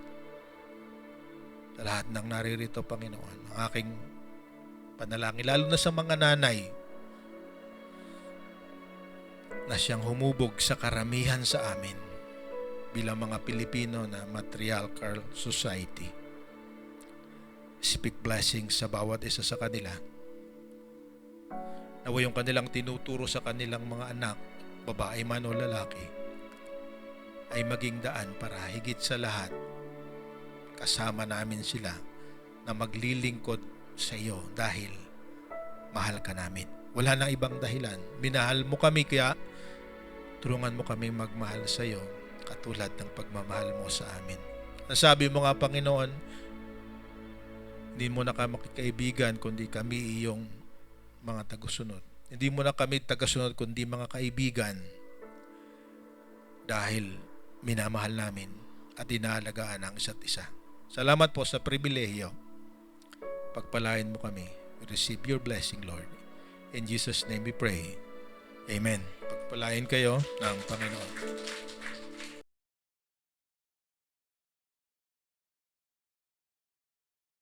Sa lahat ng naririto, Panginoon, ang aking panalangin, lalo na sa mga nanay na siyang humubog sa karamihan sa amin bilang mga Pilipino na matriarchal society. Speak blessings sa bawat isa sa kanila. Nawa yung kanilang tinuturo sa kanilang mga anak, babae man o lalaki, ay maging daan para higit sa lahat kasama namin sila na maglilingkod sa iyo dahil mahal ka namin. Wala nang ibang dahilan. Minahal mo kami, kaya tulungan mo kami magmahal sa iyo katulad ng pagmamahal mo sa amin. Nasabi mo nga, Panginoon, hindi mo na kami kaibigan kundi kami iyong mga tagasunod. Hindi mo na kami tagasunod kundi mga kaibigan dahil minamahal namin at inaalagaan ang isa't isa. Salamat po sa pribilehiyo. Pagpalain mo kami. We receive your blessing, Lord. In Jesus' name we pray. Amen. Pagpalain kayo ng Panginoon.